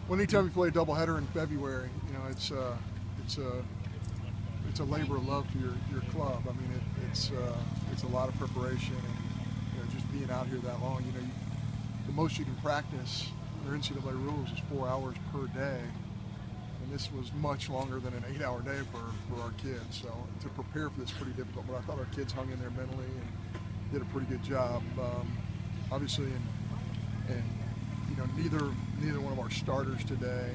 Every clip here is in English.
Well, anytime you play a doubleheader in February, it's a labor of love for your club. I mean, it's a lot of preparation, and just being out here that long. The most you can practice under NCAA rules is 4 hours per day, and this was much longer than an 8-hour day for our kids. So to prepare for this is pretty difficult. But I thought our kids hung in there mentally and did a pretty good job. Obviously, and neither one of our starters today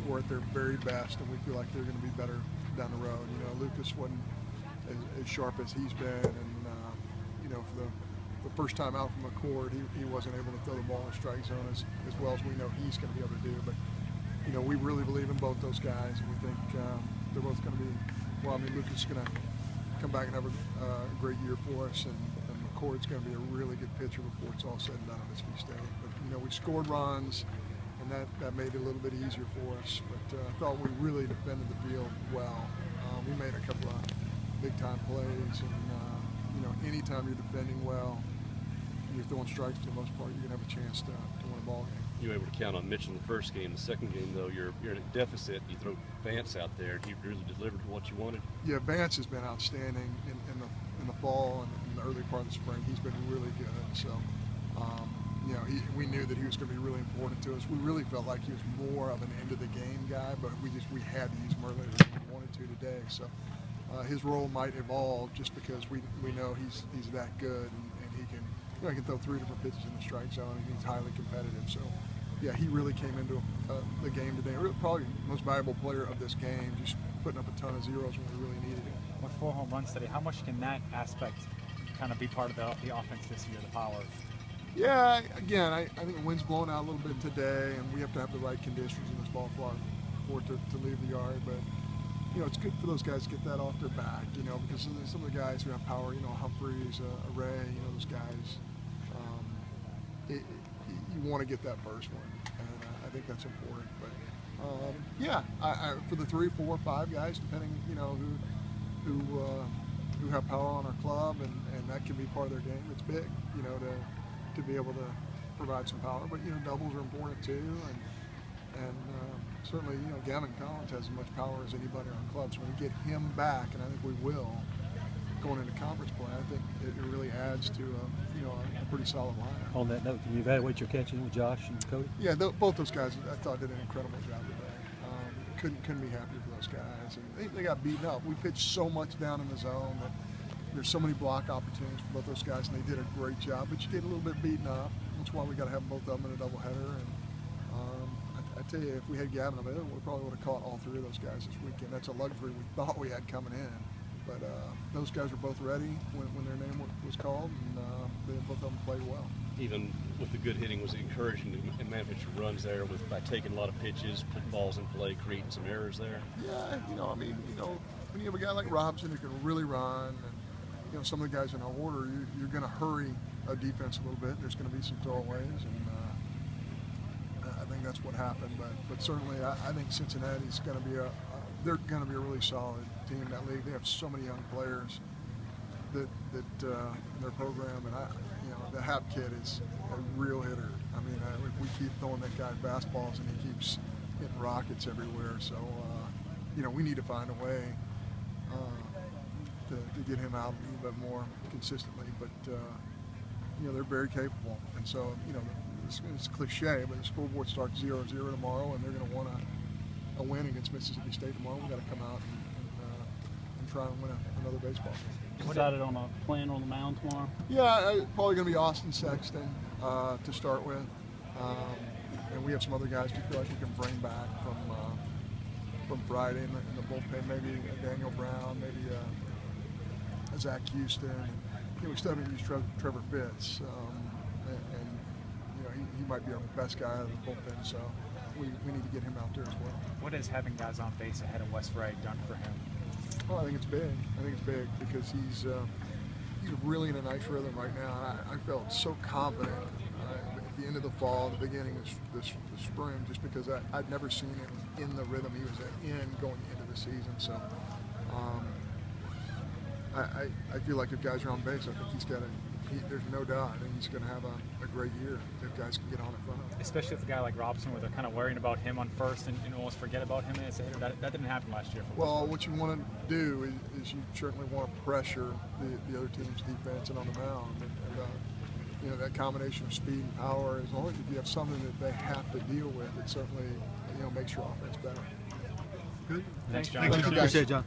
were at their very best, and we feel like they're going to be better down the road. Lucas wasn't as sharp as he's been, and for the first time out from the court, he wasn't able to throw the ball in the strike zone as well as we know he's going to be able to do. But we really believe in both those guys, and we think they're both going to be. Well, I mean, Lucas is going to come back and have a great year for us, and McCord's going to be a really good pitcher before it's all said and done at Mississippi State. But we scored runs, and that made it a little bit easier for us. But I thought we really defended the field well. We made a couple of big-time plays, and anytime you're defending well, and you're throwing strikes for the most part, you're going to have a chance to win a ball game. You were able to count on Mitchell in the first game. The second game, though, you're in a deficit. You throw Vance out there. He really delivered what you wanted. Yeah, Vance has been outstanding in the fall and in the early part of the spring. He's been really good. So, we knew that he was going to be really important to us. We really felt like he was more of an end-of-the-game guy, but we had to use him earlier than we wanted to today. So, his role might evolve just because we know he's that good, and he can throw 3 different pitches in the strike zone, and he's highly competitive. So, yeah, he really came into the game today. Probably the most valuable player of this game, just putting up a ton of zeros when we really needed it. With 4 home runs today, how much can that aspect kind of be part of the offense this year, the power? Yeah, again, I think the wind's blowing out a little bit today, and we have to have the right conditions in this ball for it to leave the yard. But it's good for those guys to get that off their back, because some of the guys who have power, Humphreys, Ray, those guys, you want to get that first one, and I think that's important. But for the 3, 4, 5 guys, depending, who have power on our club, and that can be part of their game. It's big, to be able to provide some power. But doubles are important too, and certainly Gavin Collins has as much power as anybody on our club. So when we get him back, and I think we will, going into conference play, I think it really adds to a pretty solid lineup. On that note, can you evaluate your catching with Josh and Cody? Yeah, both those guys I thought did an incredible job today. Couldn't be happier for those guys. And they got beaten up. We pitched so much down in the zone that there's so many block opportunities for both those guys, and they did a great job. But you get a little bit beaten up. That's why we got to have both of them in a doubleheader. And I tell you, if we had Gavin available, we probably would have caught all 3 of those guys this weekend. That's a luxury we thought we had coming in. But those guys were both ready when their name was called, and both of them played well. Even with the good hitting, was it encouraging to manage your runs there by taking a lot of pitches, putting balls in play, creating some errors there? Yeah, when you have a guy like Robson who can really run, and some of the guys in our order, you're going to hurry a defense a little bit. There's going to be some throwaways, and I think that's what happened. But certainly, I think Cincinnati's going to be they're going to be a really solid team in that league. They have so many young players that in their program, and the Hap kid is a real hitter. I mean, if we keep throwing that guy fastballs and he keeps hitting rockets everywhere, so we need to find a way to get him out a little bit more consistently. But they're very capable, and so it's cliche, but the scoreboard starts 0-0 tomorrow, and they're going to want a win against Mississippi State tomorrow. We've got to come out and try and win another baseball game. Decided on a plan on the mound tomorrow? Yeah, probably going to be Austin Sexton to start with. And we have some other guys we feel like we can bring back from Friday in the bullpen. Maybe Daniel Brown, maybe Zach Houston. And, we still haven't used Trevor Fitz. He might be our best guy out of the bullpen, so we need to get him out there as well. What has having guys on base ahead of West Ray done for him? Well, I think it's big. I think it's big because he's really in a nice rhythm right now. I felt so confident at the end of the fall, the beginning of the spring, just because I'd never seen him in the rhythm he was in going into the season. So I feel like if guys are on base, I think he's got there's no doubt. I think he's going to have a great year if guys can get on in front of him. Especially with a guy like Robson, where they're kind of worrying about him on first and almost forget about him as a hitter. That didn't happen last year. For Well, what you want to do is you certainly want to pressure the other team's defense and on the mound. And you know, that combination of speed and power, as long as if you have something that they have to deal with, it certainly makes your offense better. Good. Thanks, John. Thank you, guys. Appreciate it, John.